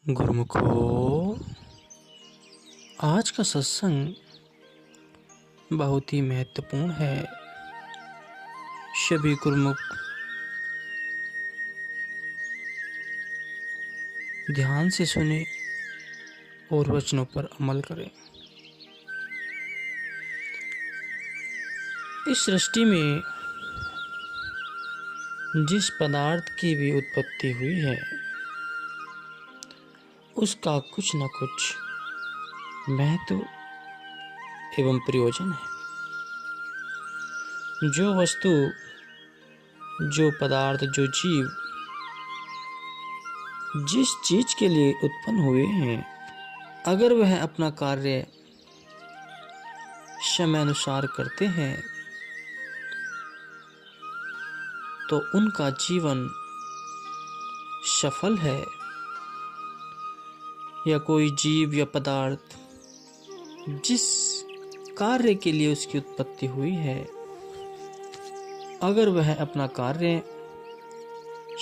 गुरुमुखो, आज का सत्संग बहुत ही महत्वपूर्ण है। सभी गुरुमुख ध्यान से सुने और वचनों पर अमल करें। इस सृष्टि में जिस पदार्थ की भी उत्पत्ति हुई है उसका कुछ न कुछ महत्व एवं प्रयोजन है। जो वस्तु, जो पदार्थ, जो जीव जिस चीज के लिए उत्पन्न हुए हैं, अगर वह अपना कार्य समय अनुसार करते हैं तो उनका जीवन सफल है। या कोई जीव या पदार्थ जिस कार्य के लिए उसकी उत्पत्ति हुई है, अगर वह अपना कार्य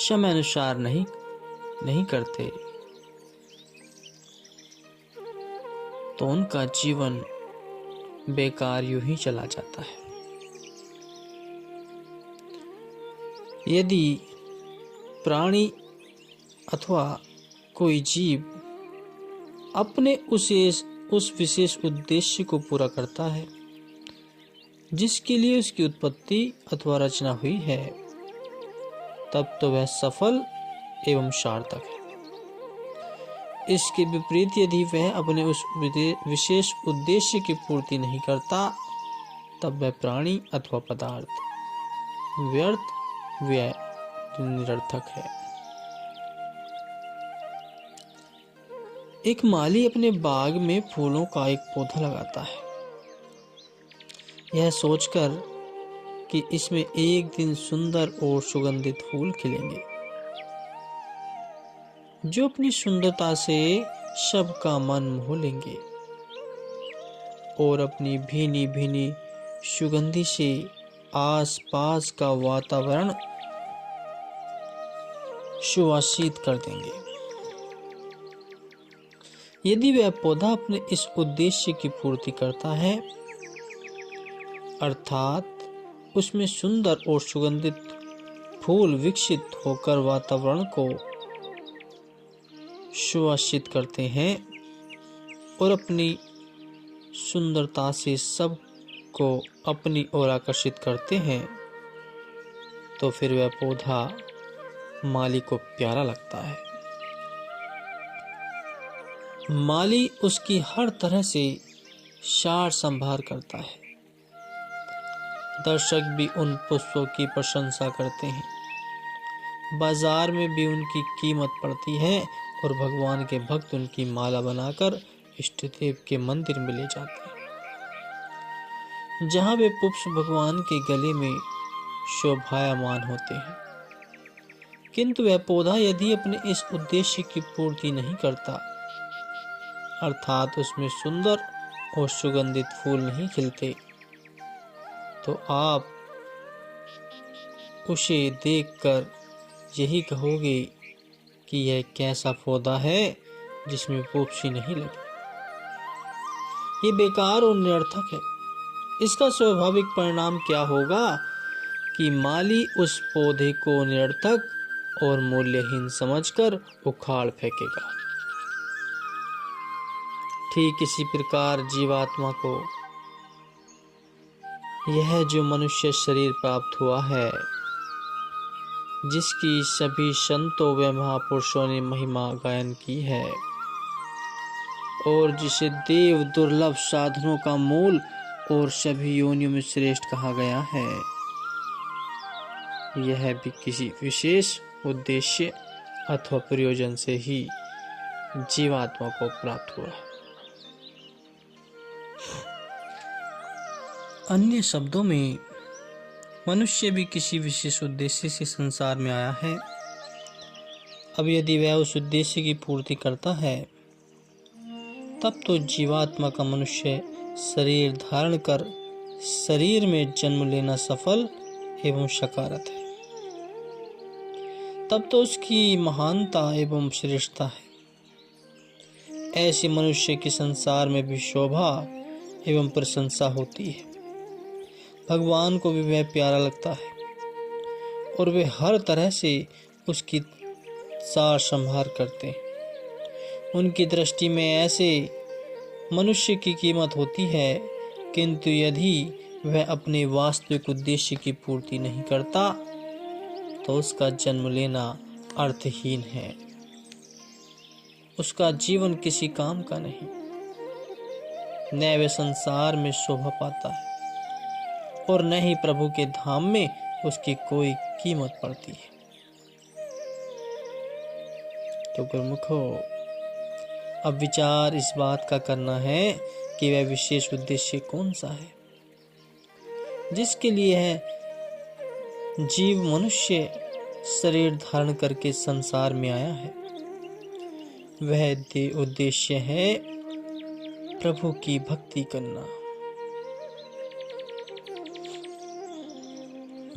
समय अनुसार नहीं करते तो उनका जीवन बेकार यूं ही चला जाता है। यदि प्राणी अथवा कोई जीव अपने उस विशेष उद्देश्य को पूरा करता है जिसके लिए उसकी उत्पत्ति अथवा रचना हुई है, तब तो वह सफल एवं सार्थक है। इसके विपरीत यदि वह अपने उस विशेष उद्देश्य की पूर्ति नहीं करता, तब वह प्राणी अथवा पदार्थ व्यर्थ व निरर्थक है। एक माली अपने बाग में फूलों का एक पौधा लगाता है, यह सोचकर कि इसमें एक दिन सुंदर और सुगंधित फूल खिलेंगे जो अपनी सुंदरता से सबका मन मोह लेंगे और अपनी भीनी भीनी सुगंधि से आसपास का वातावरण सुवासित कर देंगे। यदि वह पौधा अपने इस उद्देश्य की पूर्ति करता है, अर्थात उसमें सुंदर और सुगंधित फूल विकसित होकर वातावरण को सुवासित करते हैं और अपनी सुंदरता से सबको अपनी ओर आकर्षित करते हैं, तो फिर वह पौधा माली को प्यारा लगता है। माली उसकी हर तरह से सार संभाल करता है। दर्शक भी उन पुष्पों की प्रशंसा करते हैं, बाजार में भी उनकी कीमत पड़ती है और भगवान के भक्त उनकी माला बनाकर इष्ट देव के मंदिर में ले जाते हैं, जहां वे पुष्प भगवान के गले में शोभायमान होते हैं। किंतु वह पौधा यदि अपने इस उद्देश्य की पूर्ति नहीं करता, अर्थात उसमें सुंदर और सुगंधित फूल नहीं खिलते, तो आप उसे देखकर यही कहोगे कि यह कैसा पौधा है जिसमें पुष्प नहीं लगे। ये बेकार और निरर्थक है। इसका स्वाभाविक परिणाम क्या होगा कि माली उस पौधे को निरर्थक और मूल्यहीन समझकर उखाड़ फेंकेगा। ठीक इसी प्रकार जीवात्मा को यह जो मनुष्य शरीर प्राप्त हुआ है, जिसकी सभी संतों व महापुरुषों ने महिमा गायन की है और जिसे देव दुर्लभ साधनों का मूल और सभी योनियों में श्रेष्ठ कहा गया है, यह भी किसी विशेष उद्देश्य अथवा प्रयोजन से ही जीवात्मा को प्राप्त हुआ है। अन्य शब्दों में, मनुष्य भी किसी विशेष उद्देश्य से संसार में आया है। अब यदि वह उस उद्देश्य की पूर्ति करता है, तब तो जीवात्मा का मनुष्य शरीर धारण कर शरीर में जन्म लेना सफल एवं सकारत है। तब तो उसकी महानता एवं श्रेष्ठता है। ऐसे मनुष्य की संसार में भी शोभा एवं प्रशंसा होती है। भगवान को भी वह प्यारा लगता है और वे हर तरह से उसकी सार संभार करते हैं। उनकी दृष्टि में ऐसे मनुष्य की कीमत होती है, किंतु यदि वह अपने वास्तविक उद्देश्य की पूर्ति नहीं करता तो उसका जन्म लेना अर्थहीन है। उसका जीवन किसी काम का नहीं, न वह संसार में शोभा पाता है और न ही प्रभु के धाम में उसकी कोई कीमत पड़ती है। तो गुरुमुखो, अब विचार इस बात का करना है कि वह विशेष उद्देश्य कौन सा है जिसके लिए है जीव मनुष्य शरीर धारण करके संसार में आया है। वह उद्देश्य है प्रभु की भक्ति करना।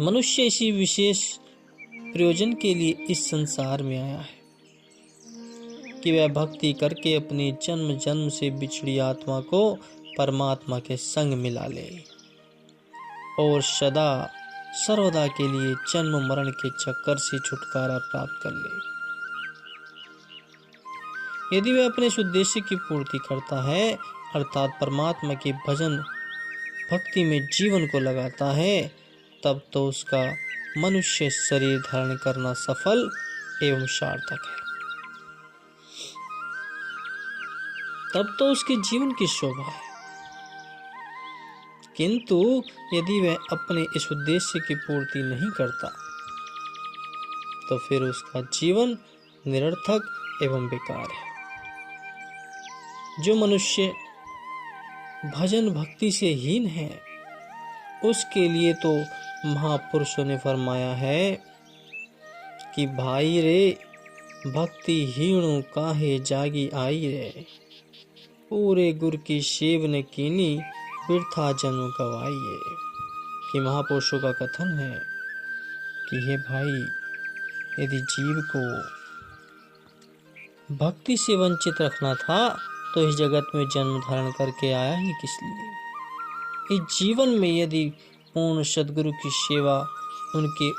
मनुष्य इसी विशेष प्रयोजन के लिए इस संसार में आया है कि वह भक्ति करके अपनी जन्म जन्म से बिछड़ी आत्मा को परमात्मा के संग मिला ले और सदा सर्वदा के लिए जन्म मरण के चक्कर से छुटकारा प्राप्त कर ले। यदि वह अपने इस उद्देश्य की पूर्ति करता है, अर्थात परमात्मा के भजन भक्ति में जीवन को लगाता है, तब तो उसका मनुष्य शरीर धारण करना सफल एवं सार्थक है। तब तो उसके जीवन की शोभा है। किंतु यदि वह अपने इस उद्देश्य की पूर्ति नहीं करता तो फिर उसका जीवन निरर्थक एवं बेकार है। जो मनुष्य भजन भक्ति से हीन है, उसके लिए तो महापुरुषों ने फरमाया है कि भाई रे, भक्ति हीणों काहे जागी आई रे, पूरे गुर की सेव ने कीनी वृथा जन्म गवाइए। कि महापुरुषों का कथन है कि हे भाई, यदि जीव को भक्ति से वंचित रखना था तो इस जगत में जन्म धारण करके आया ही किस लिए। इस जीवन में यदि पूर्ण सद्गुरु की सेवा, उनके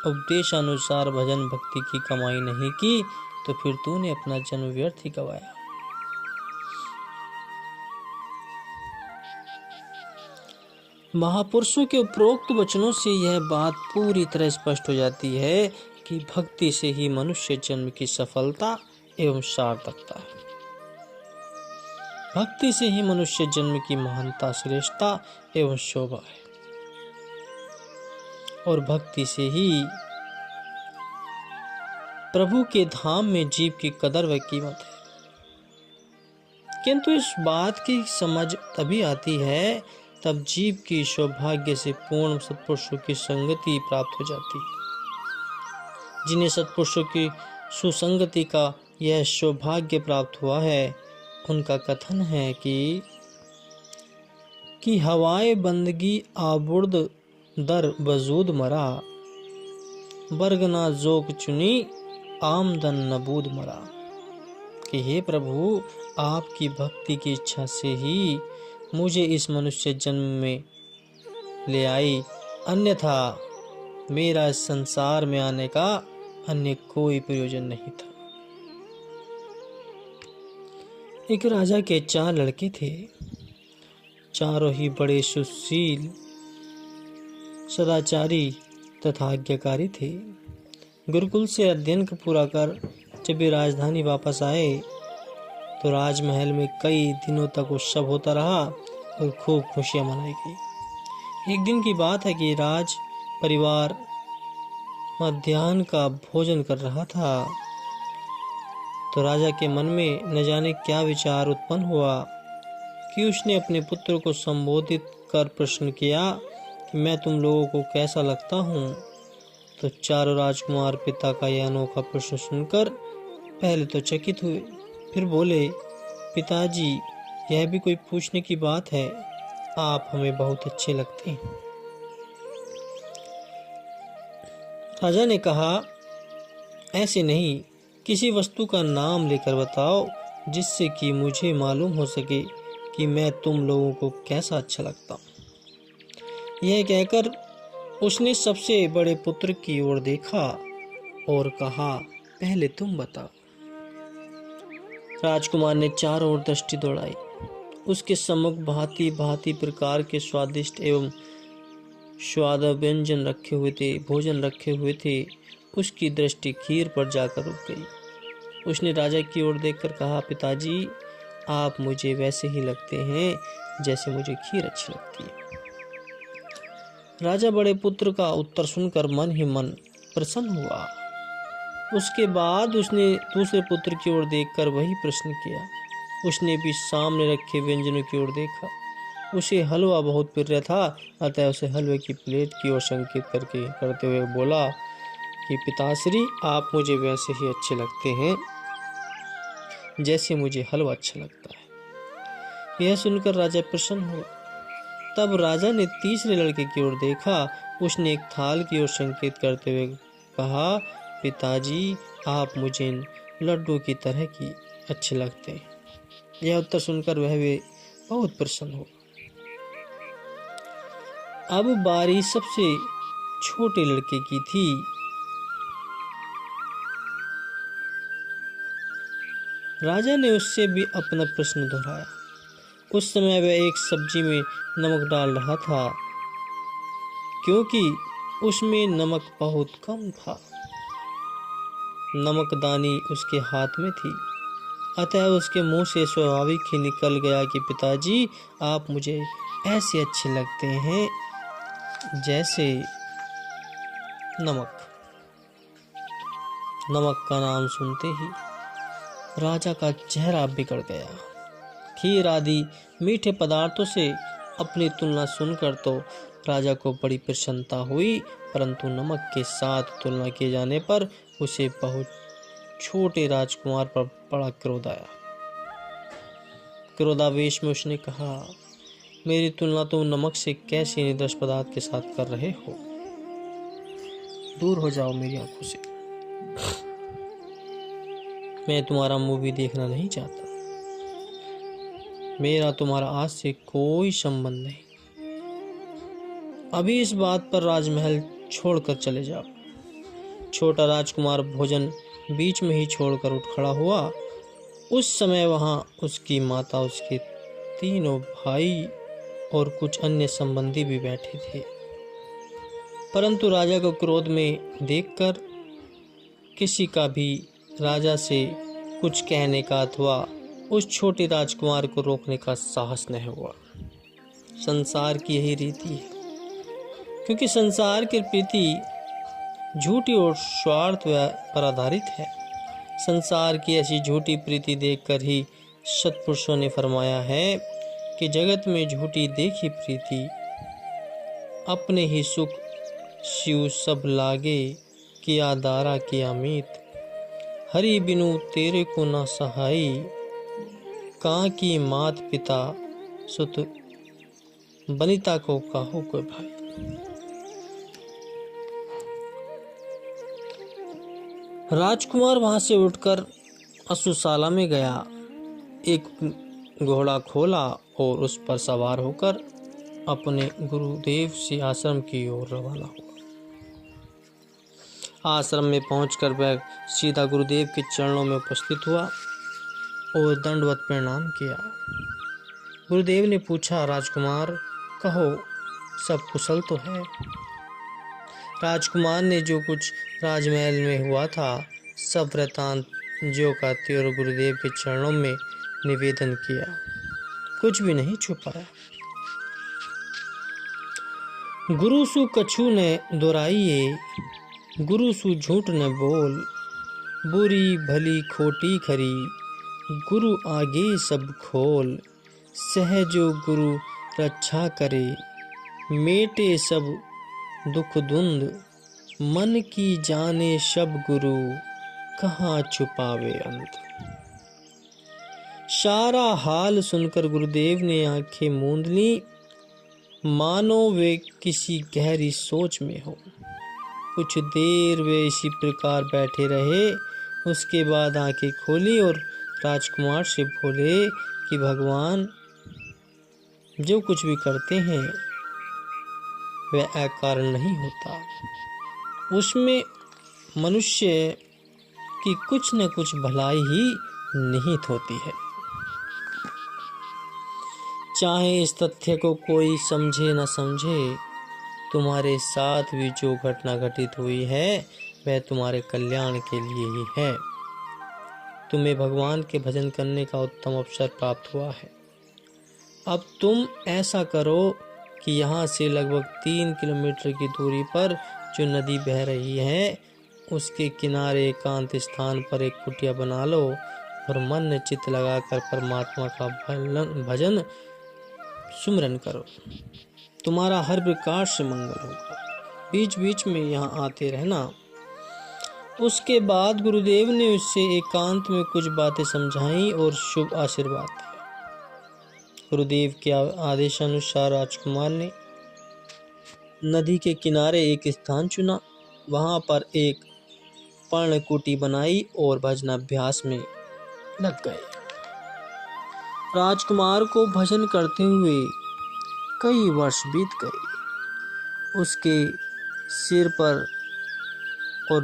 उपदेशानुसार भजन भक्ति की कमाई नहीं की तो फिर तूने अपना जन्म व्यर्थ ही गवाया। महापुरुषों के उपरोक्त वचनों से यह बात पूरी तरह स्पष्ट हो जाती है कि भक्ति से ही मनुष्य जन्म की सफलता एवं सार्थकता है। भक्ति से ही मनुष्य जन्म की महानता, श्रेष्ठता एवं शोभा है और भक्ति से ही प्रभु के धाम में जीव की कदर व कीमत है। किंतु इस बात की समझ तभी आती है तब जीव की सौभाग्य से पूर्ण सत्पुरुषों की संगति प्राप्त हो जाती है। जिन्हें सत्पुरुषों की सुसंगति का यह सौभाग्य प्राप्त हुआ है, उनका कथन है कि हवाए बंदगी आबुर्द दर बजूद मरा, बरगना जोक चुनी आमदन नबूद मरा। कि हे प्रभु, आपकी भक्ति की इच्छा से ही मुझे इस मनुष्य जन्म में ले आई, अन्यथा मेरा इस संसार में आने का अन्य कोई प्रयोजन नहीं था। एक राजा के 4 लड़के थे। चारों ही बड़े सुशील, सदाचारी तथा आज्ञाकारी थे। गुरुकुल से अध्ययन पूरा कर जब वे राजधानी वापस आए तो राजमहल में कई दिनों तक उत्सव होता रहा और खूब खुशियां मनाई गई। एक दिन की बात है कि राज परिवार मध्याह्न का भोजन कर रहा था तो राजा के मन में न जाने क्या विचार उत्पन्न हुआ कि उसने अपने पुत्र को संबोधित कर प्रश्न किया कि मैं तुम लोगों को कैसा लगता हूँ। तो चारों राजकुमार पिता का यह अनोखा प्रश्न सुनकर पहले तो चकित हुए, फिर बोले, पिताजी, यह भी कोई पूछने की बात है, आप हमें बहुत अच्छे लगते हैं। राजा ने कहा, ऐसे नहीं, किसी वस्तु का नाम लेकर बताओ जिससे कि मुझे मालूम हो सके कि मैं तुम लोगों को कैसा अच्छा लगता हूँ। यह कहकर उसने सबसे बड़े पुत्र की ओर देखा और कहा, पहले तुम बताओ। राजकुमार ने चारों ओर दृष्टि दौड़ाई। उसके सम्मुख भांति भांति प्रकार के स्वादिष्ट एवं स्वाद व्यंजन रखे हुए थे, भोजन रखे हुए थे। उसकी दृष्टि खीर पर जाकर रुक गई। उसने राजा की ओर देखकर कहा, पिताजी, आप मुझे वैसे ही लगते हैं जैसे मुझे खीर अच्छी लगती है। राजा बड़े पुत्र का उत्तर सुनकर मन ही मन प्रसन्न हुआ। उसके बाद उसने दूसरे पुत्र की ओर देखकर वही प्रश्न किया। उसने भी सामने रखे व्यंजनों की ओर देखा। उसे हलवा बहुत प्रिय था, अतः उसे हलवे की प्लेट की ओर संकेत करते हुए बोला कि पिताश्री, आप मुझे वैसे ही अच्छे लगते हैं जैसे मुझे हलवा अच्छा लगता है। यह सुनकर राजा प्रसन्न हुआ। तब राजा ने तीसरे लड़के की ओर देखा। उसने एक थाल की ओर संकेत करते हुए कहा, पिताजी, आप मुझे लड्डू की तरह की अच्छे लगते हैं। यह उत्तर सुनकर वह भी बहुत प्रसन्न हुआ। अब बारी सबसे छोटे लड़के की थी। राजा ने उससे भी अपना प्रश्न दोहराया। उस समय वह एक सब्जी में नमक डाल रहा था, क्योंकि उसमें नमक बहुत कम था। नमकदानी उसके हाथ में थी, अतः उसके मुंह से स्वाभाविक ही निकल गया कि पिताजी, आप मुझे ऐसे अच्छे लगते हैं जैसे नमक। नमक का नाम सुनते ही राजा का चेहरा बिगड़ गया। खीर आदि मीठे पदार्थों से अपनी तुलना सुनकर तो राजा को बड़ी प्रसन्नता हुई, परंतु नमक के साथ तुलना किए जाने पर उसे बहुत छोटे राजकुमार पर बड़ा क्रोध आया। क्रोधावेश में उसने कहा, मेरी तुलना तुम नमक से कैसे निर्दोष पदार्थ के साथ कर रहे हो? दूर हो जाओ मेरी आंखों से। मैं तुम्हारा मुंह भी देखना नहीं चाहता। मेरा तुम्हारा आज से कोई संबंध नहीं। अभी इस बात पर राजमहल छोड़कर चले जाओ। छोटा राजकुमार भोजन बीच में ही छोड़कर उठ खड़ा हुआ। उस समय वहां उसकी माता, उसके तीनों भाई और कुछ अन्य संबंधी भी बैठे थे। परंतु राजा को क्रोध में देखकर किसी का भी राजा से कुछ कहने का अथवा उस छोटे राजकुमार को रोकने का साहस नहीं हुआ। संसार की यही रीति है, क्योंकि संसार की प्रीति झूठी और स्वार्थ पर आधारित है। संसार की ऐसी झूठी प्रीति देखकर ही सत्पुरुषों ने फरमाया है कि जगत में झूठी देखी प्रीति, अपने ही सुख शिव सब लागे, किया दारा किया मीत, हरि बिनु तेरे को न सहाई, कां की मात पिता सुत बनिता को काहो कोई भाई। राजकुमार वहां से उठकर अश्वशाला में गया, एक घोड़ा खोला और उस पर सवार होकर अपने गुरुदेव से आश्रम की ओर रवाना हुआ। आश्रम में पहुंचकर वह सीधा गुरुदेव के चरणों में उपस्थित हुआ और दंडवत प्रणाम किया। गुरुदेव ने पूछा, राजकुमार, कहो, सब कुशल तो है? राजकुमार ने जो कुछ राजमहल में हुआ था सब वृतांत ज्यों का त्यों गुरुदेव के चरणों में निवेदन किया, कुछ भी नहीं छुपाया। गुरु सु कछु ने दोहराइए, गुरु सु झूठ न बोल, बुरी भली खोटी खरी, गुरु आगे सब खोल, सहजो गुरु रक्षा करे, मेटे सब दुख धुंध, मन की जाने सब गुरु, कहाँ छुपावे अंत। सारा हाल सुनकर गुरुदेव ने आंखें मूंद ली, मानो वे किसी गहरी सोच में हो। कुछ देर वे इसी प्रकार बैठे रहे। उसके बाद आंखें खोली और राजकुमार से बोले कि भगवान जो कुछ भी करते हैं वह अकारण नहीं होता, उसमें मनुष्य की कुछ न कुछ भलाई ही निहित होती है। चाहे इस तथ्य को कोई समझे न समझे, तुम्हारे साथ भी जो घटना घटित हुई है वह तुम्हारे कल्याण के लिए ही है। तुम्हें भगवान के भजन करने का उत्तम अवसर प्राप्त हुआ है। अब तुम ऐसा करो कि यहाँ से लगभग 3 किलोमीटर की दूरी पर जो नदी बह रही है उसके किनारे एकांत स्थान पर एक कुटिया बना लो और मन चित्त लगाकर परमात्मा का भजन सुमरन करो। तुम्हारा हर प्रकार से मंगल होगा। बीच बीच में यहाँ आते रहना। उसके बाद गुरुदेव ने उससे एकांत में कुछ बातें समझाई और शुभ आशीर्वाद दिया। गुरुदेव के आदेशानुसार राजकुमार ने नदी के किनारे एक स्थान चुना। वहां पर एक पर्णकुटी बनाई और भजनाभ्यास में लग गए। राजकुमार को भजन करते हुए कई वर्ष बीत गए। उसके सिर पर और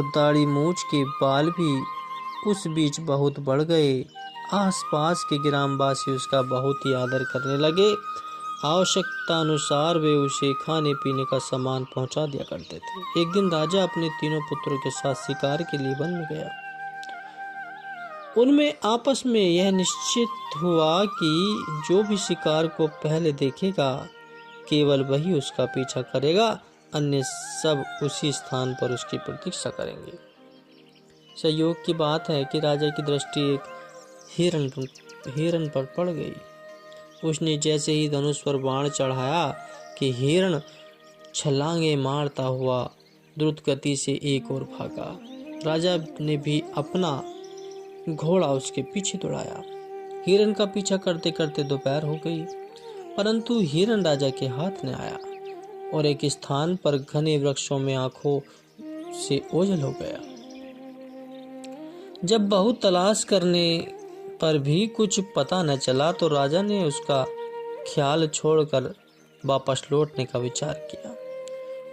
दाढ़ी मूछ के बाल भी उस बीच बहुत बढ़ गए। आसपास के ग्रामवासी उसका बहुत ही आदर करने लगे। आवश्यकता अनुसार वे उसे खाने पीने का सामान पहुंचा दिया करते थे। एक दिन राजा अपने तीनों पुत्रों के साथ शिकार के लिए वन में गया। उनमें आपस में यह निश्चित हुआ कि जो भी शिकार को पहले देखेगा केवल वही उसका पीछा करेगा, अन्य सब उसी स्थान पर उसकी प्रतीक्षा करेंगे। संयोग की बात है कि राजा की दृष्टि एक हिरण पर पड़ गई। उसने जैसे ही धनुष पर बाण चढ़ाया कि हिरण छलांगे मारता हुआ द्रुत गति से एक ओर भागा। राजा ने भी अपना घोड़ा उसके पीछे दौड़ाया। हिरण का पीछा करते करते दोपहर हो गई, परंतु हिरण राजा के हाथ न आया और एक स्थान पर घने वृक्षों में आंखों से ओझल हो गया। जब बहुत तलाश करने पर भी कुछ पता न चला तो राजा ने उसका ख्याल छोड़कर वापस लौटने का विचार किया,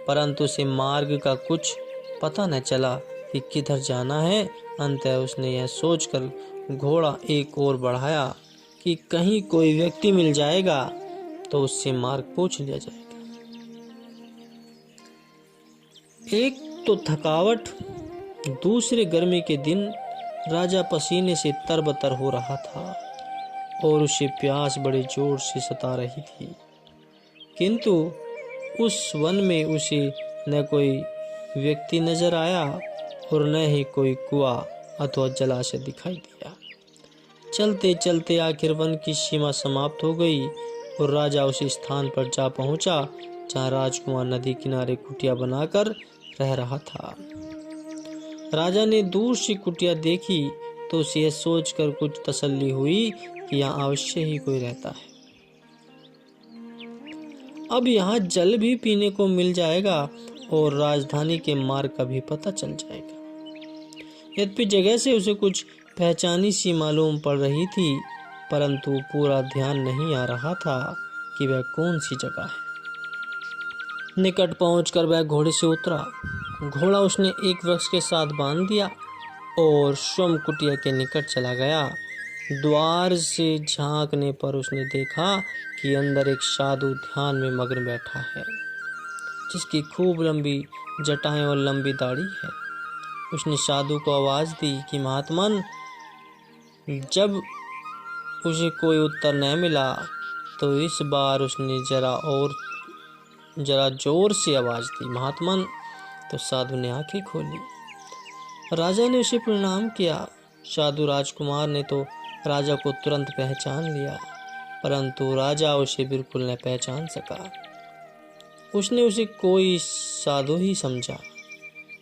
परंतु उसे मार्ग का कुछ पता न चला कि किधर जाना है। अंततः उसने यह सोचकर घोड़ा एक ओर बढ़ाया कि कहीं कोई व्यक्ति मिल जाएगा तो उससे मार्ग पूछ लिया जाएगा। एक तो थकावट, दूसरे गर्मी के दिन राजा पसीने से तरबतर हो रहा था और उसे प्यास बड़े जोर से सता रही थी, किंतु उस वन में उसे न कोई व्यक्ति नजर आया और न ही कोई कुआं अथवा जलाशय दिखाई दिया। चलते चलते आखिर वन की सीमा समाप्त हो गई और राजा उस स्थान पर जा पहुंचा जहां राजकुमार नदी किनारे कुटिया बनाकर रह रहा था। राजा ने दूर से कुटिया देखी तो उसे यह सोचकर कुछ तसल्ली हुई कि यहाँ अवश्य ही कोई रहता है। अब यहाँ जल भी पीने को मिल जाएगा और राजधानी के मार्ग का भी पता चल जाएगा। यद्यपि जगह से उसे कुछ पहचानी सी मालूम पड़ रही थी, परंतु पूरा ध्यान नहीं आ रहा था कि वह कौन सी जगह है। निकट पहुंचकर वह घोड़े से उतरा। घोड़ा उसने एक वृक्ष के साथ बांध दिया और स्वयं कुटिया के निकट चला गया। द्वार से झांकने पर उसने देखा कि अंदर एक साधु ध्यान में मग्न बैठा है, जिसकी खूब लंबी जटाएं और लंबी दाढ़ी है। उसने साधु को आवाज दी कि महात्मन। जब उसे कोई उत्तर न मिला तो इस बार उसने जरा जोर से आवाज दी, महात्मन। तो साधु ने आंखें खोली। राजा ने उसे प्रणाम किया। साधु राजकुमार ने तो राजा को तुरंत पहचान लिया, परंतु राजा उसे बिल्कुल न पहचान सका। उसने उसे कोई साधु ही समझा।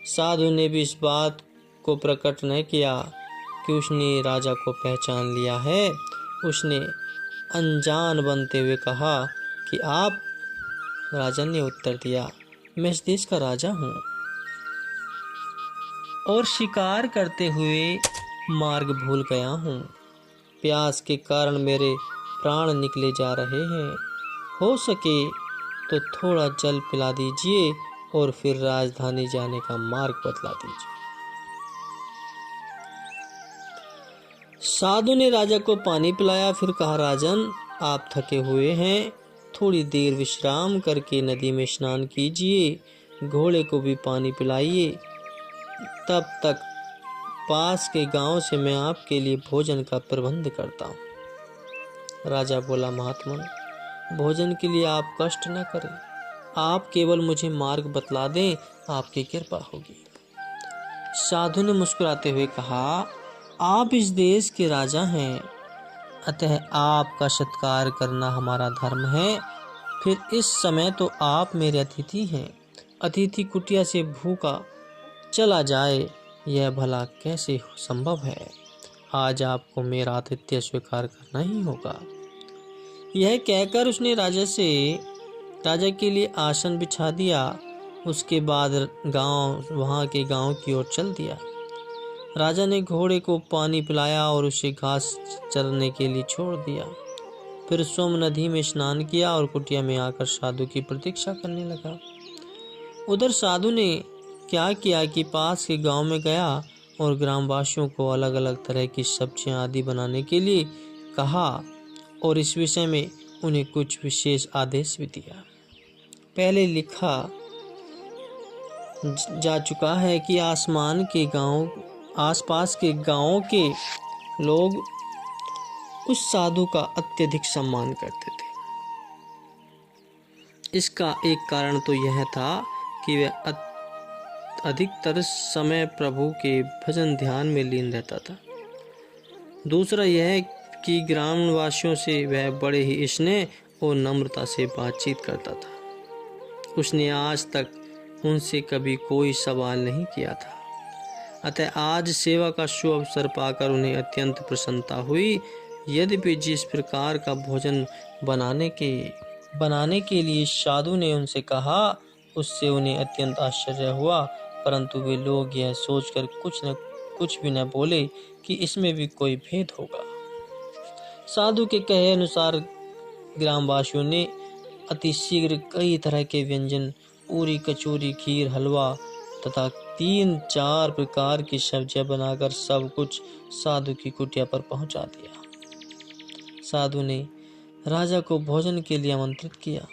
साधु ने भी इस बात को प्रकट न किया कि उसने राजा को पहचान लिया है। उसने अनजान बनते हुए कहा कि आप। राजा ने उत्तर दिया, मैं इस देश का राजा हूँ। और शिकार करते हुए मार्ग भूल गया हूँ। प्यास के कारण मेरे प्राण निकले जा रहे हैं। हो सके तो थोड़ा जल पिला दीजिए और फिर राजधानी जाने का मार्ग बतला दीजिए। साधु ने राजा को पानी पिलाया, फिर कहा, राजन, आप थके हुए हैं, थोड़ी देर विश्राम करके नदी में स्नान कीजिए, घोड़े को भी पानी पिलाइए, तब तक पास के गांव से मैं आपके लिए भोजन का प्रबंध करता हूँ। राजा बोला, महात्मन, भोजन के लिए आप कष्ट न करें, आप केवल मुझे मार्ग बतला दें, आपकी कृपा होगी। साधु ने मुस्कुराते हुए कहा, आप इस देश के राजा हैं, अतः आपका सत्कार करना हमारा धर्म है। फिर इस समय तो आप मेरे अतिथि हैं। अतिथि कुटिया से भूखा चला जाए, यह भला कैसे संभव है? आज आपको मेरा आतिथ्य स्वीकार करना ही होगा। यह कहकर उसने राजा के लिए आसन बिछा दिया। उसके बाद वहां के गांव की ओर चल दिया। राजा ने घोड़े को पानी पिलाया और उसे घास चरने के लिए छोड़ दिया। फिर सोम नदी में स्नान किया और कुटिया में आकर साधु की प्रतीक्षा करने लगा। उधर साधु ने क्या किया कि पास के गांव में गया और ग्रामवासियों को अलग अलग तरह की सब्जियां आदि बनाने के लिए कहा और इस विषय में उन्हें कुछ विशेष आदेश भी दिया। पहले लिखा जा चुका है कि आसपास के गांवों के लोग उस साधु का अत्यधिक सम्मान करते थे। इसका एक कारण तो यह था कि वह अधिकतर समय प्रभु के भजन ध्यान में लीन रहता था। दूसरा यह कि ग्रामवासियों से वह बड़े ही स्नेह और नम्रता से बातचीत करता था। उसने आज तक उनसे कभी कोई सवाल नहीं किया था। अतः आज सेवा का शुभ अवसर पाकर उन्हें अत्यंत प्रसन्नता हुई। यद्यपि जिस प्रकार का भोजन बनाने के लिए साधु ने उनसे कहा, उससे उन्हें अत्यंत आश्चर्य हुआ, परंतु वे लोग यह सोचकर कुछ भी न बोले कि इसमें भी कोई भेद होगा। साधु के कहे अनुसार ग्रामवासियों ने अति शीघ्र कई तरह के व्यंजन, पूरी, कचौरी, खीर, हलवा तथा 3-4 प्रकार की सब्जियां बनाकर सब कुछ साधु की कुटिया पर पहुंचा दिया। साधु ने राजा को भोजन के लिए आमंत्रित किया।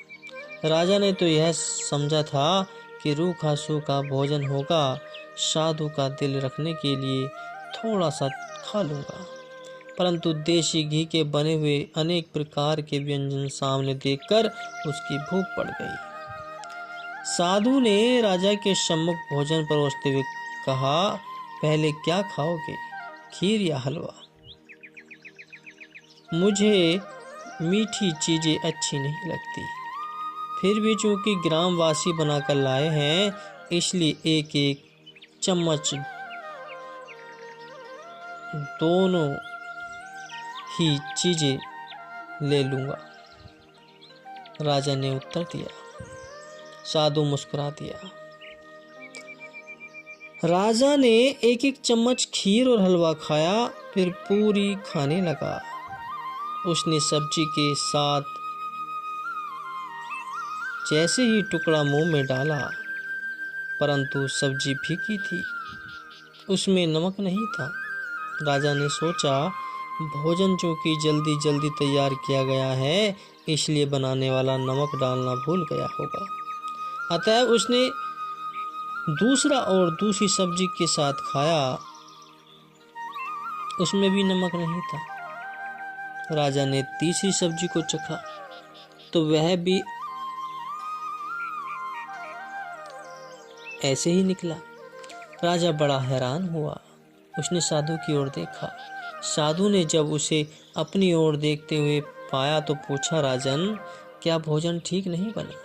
राजा ने तो यह समझा था कि रूखा सूखा भोजन होगा, साधु का दिल रखने के लिए थोड़ा सा खा लूंगा, परंतु देशी घी के बने हुए अनेक प्रकार के व्यंजन सामने देखकर उसकी भूख बढ़ गई। साधु ने राजा के सम्मुख भोजन परोसते हुए कहा, पहले क्या खाओगे, खीर या हलवा? मुझे मीठी चीजें अच्छी नहीं लगती। फिर भी चूंकि ग्रामवासी बनाकर लाए हैं, इसलिए एक एक चम्मच दोनों ही चीजें ले लूंगा। राजा ने उत्तर दिया। साधु मुस्कुरा दिया। राजा ने एक एक चम्मच खीर और हलवा खाया, फिर पूरी खाने लगा। उसने सब्जी के साथ जैसे ही टुकड़ा मुंह में डाला, परंतु सब्जी फीकी थी, उसमें नमक नहीं था। राजा ने सोचा, भोजन चूंकि जल्दी जल्दी तैयार किया गया है, इसलिए बनाने वाला नमक डालना भूल गया होगा। अतः उसने दूसरा और दूसरी सब्जी के साथ खाया, उसमें भी नमक नहीं था। राजा ने तीसरी सब्जी को चखा तो वह भी ऐसे ही निकला। राजा बड़ा हैरान हुआ। उसने साधु की ओर देखा। साधु ने जब उसे अपनी ओर देखते हुए पाया तो पूछा, राजन, क्या भोजन ठीक नहीं बना?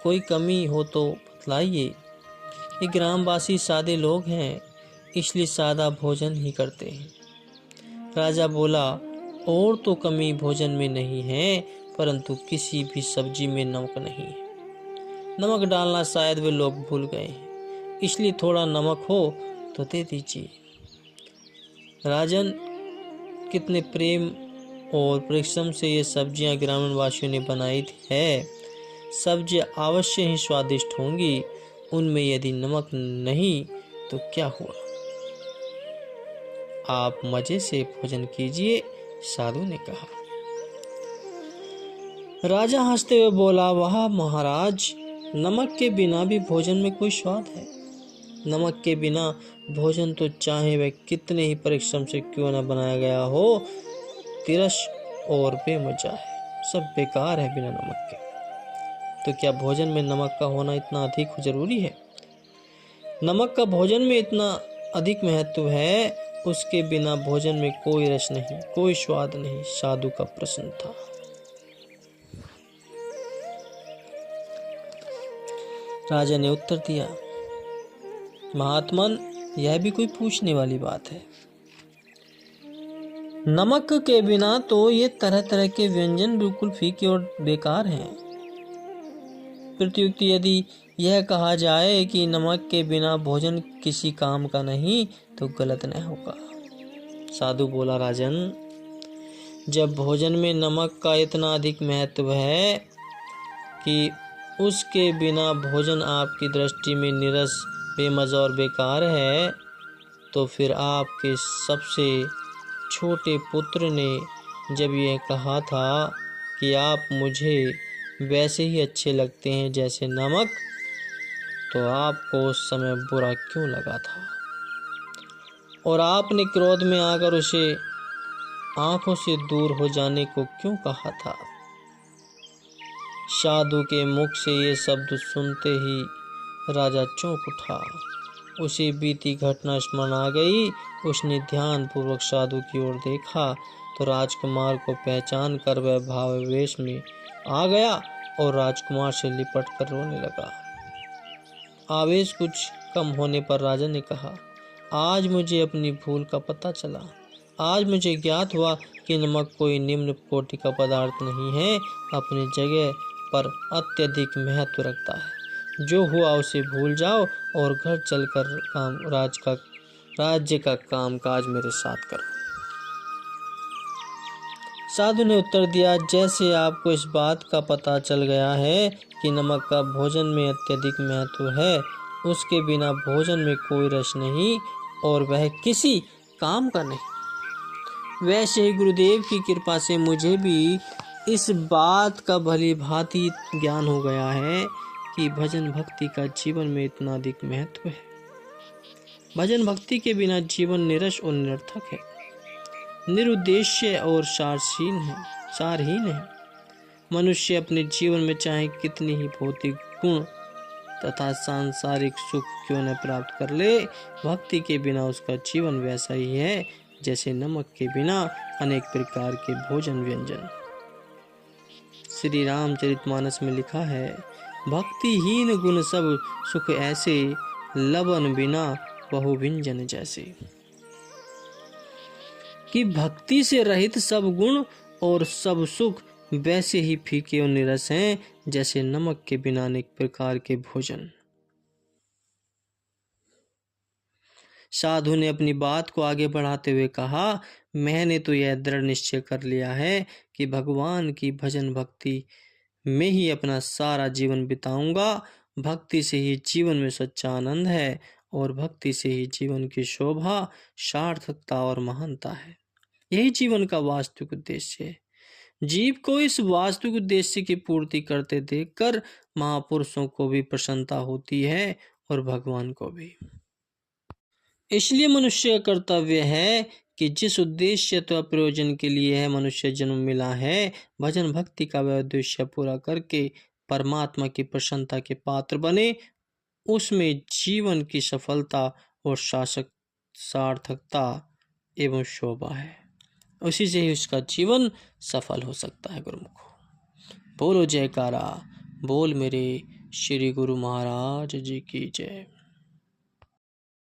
कोई कमी हो तो बतलाइए। ये ग्रामवासी सादे लोग हैं, इसलिए सादा भोजन ही करते हैं। राजा बोला, और तो कमी भोजन में नहीं है, परंतु किसी भी सब्जी में नमक नहीं है। नमक डालना शायद वे लोग भूल गए हैं, इसलिए थोड़ा नमक हो तो दे दीजिए। राजन, कितने प्रेम और परिश्रम से ये सब्जियां ग्रामीण वासियों ने बनाई है। सब्जियां अवश्य ही स्वादिष्ट होंगी। उनमें यदि नमक नहीं तो क्या हुआ? आप मजे से भोजन कीजिए, साधु ने कहा। राजा हंसते हुए बोला, वाह महाराज, नमक के बिना भी भोजन में कोई स्वाद है। नमक के बिना भोजन तो चाहे वह कितने ही परिश्रम से क्यों न बनाया गया हो, तिरस और बेमजा है, सब बेकार है बिना नमक के। तो क्या भोजन में नमक का होना इतना अधिक जरूरी है? नमक का भोजन में इतना अधिक महत्व है, उसके बिना भोजन में कोई रस नहीं, कोई स्वाद नहीं। साधु का प्रश्न था। राजा ने उत्तर दिया, महात्मन, यह भी कोई पूछने वाली बात है। नमक के बिना तो ये तरह तरह के व्यंजन बिल्कुल फीके और बेकार हैं। प्रत्युक्त यदि यह कहा जाए कि नमक के बिना भोजन किसी काम का नहीं, तो गलत न होगा। साधु बोला, राजन, जब भोजन में नमक का इतना अधिक महत्व है कि उसके बिना भोजन आपकी दृष्टि में नीरस, बेमजा और बेकार है, तो फिर आपके सबसे छोटे पुत्र ने जब यह कहा था कि आप मुझे वैसे ही अच्छे लगते हैं जैसे नमक, तो आपको उस समय बुरा क्यों लगा था? और आपने क्रोध में आकर उसे आंखों से दूर हो जाने को क्यों कहा था? साधु के मुख से ये शब्द सुनते ही राजा चौंक उठा। उसे बीती घटना स्मरण आ गई। उसने ध्यान पूर्वक साधु की ओर देखा तो राजकुमार को पहचान कर वह भावावेश में आ गया और राजकुमार से लिपट कर रोने लगा। आवेश कुछ कम होने पर राजा ने कहा, आज मुझे अपनी भूल का पता चला। आज मुझे ज्ञात हुआ कि नमक कोई निम्न कोटि का पदार्थ नहीं है, अपनी जगह पर अत्यधिक महत्व रखता है। जो हुआ उसे भूल जाओ और घर चलकर राज्य का काम काज मेरे साथ करो। साधु ने उत्तर दिया, जैसे आपको इस बात का पता चल गया है कि नमक का भोजन में अत्यधिक महत्व है, उसके बिना भोजन में कोई रस नहीं और वह किसी काम का नहीं, वैसे ही गुरुदेव की कृपा से मुझे भी इस बात का भली भांति ज्ञान हो गया है कि भजन भक्ति का जीवन में इतना अधिक महत्व है। भजन भक्ति के बिना जीवन निरस और निरर्थक है, निरुद्देश्य और सारहीन है। मनुष्य अपने जीवन में चाहे कितनी ही भौतिक गुण तथा सांसारिक सुख क्यों न प्राप्त कर ले, भक्ति के बिना उसका जीवन वैसा ही है जैसे नमक के बिना अनेक प्रकार के भोजन व्यंजन। श्री रामचरितमानस में लिखा है, भक्तिहीन गुण सब सुख ऐसे, लबन बिना बहु व्यंजन जैसे। कि भक्ति से रहित सब गुण और सब सुख वैसे ही फीके और निरस हैं जैसे नमक के बिना अनेक प्रकार के भोजन। साधु ने अपनी बात को आगे बढ़ाते हुए कहा, मैंने तो यह दृढ़ निश्चय कर लिया है कि भगवान की भजन भक्ति में ही अपना सारा जीवन बिताऊंगा। भक्ति से ही जीवन में सच्चा आनंद है और भक्ति से ही जीवन की शोभा, सार्थकता और महानता है। यही जीवन का वास्तविक उद्देश्य है। जीव को इस वास्तविक उद्देश्य की पूर्ति करते देखकर महापुरुषों को भी प्रसन्नता होती है और भगवान को भी। इसलिए मनुष्य का कर्तव्य है कि जिस उद्देश्य तो प्रयोजन के लिए है मनुष्य जन्म मिला है, भजन भक्ति का वह उद्देश्य पूरा करके परमात्मा की प्रसन्नता के पात्र बने। उसमें जीवन की सफलता और सार्थकता एवं शोभा है। उसी से ही उसका जीवन सफल हो सकता है। गुरुमुख बोलो जयकारा, बोल मेरे श्री गुरु महाराज जी की जय।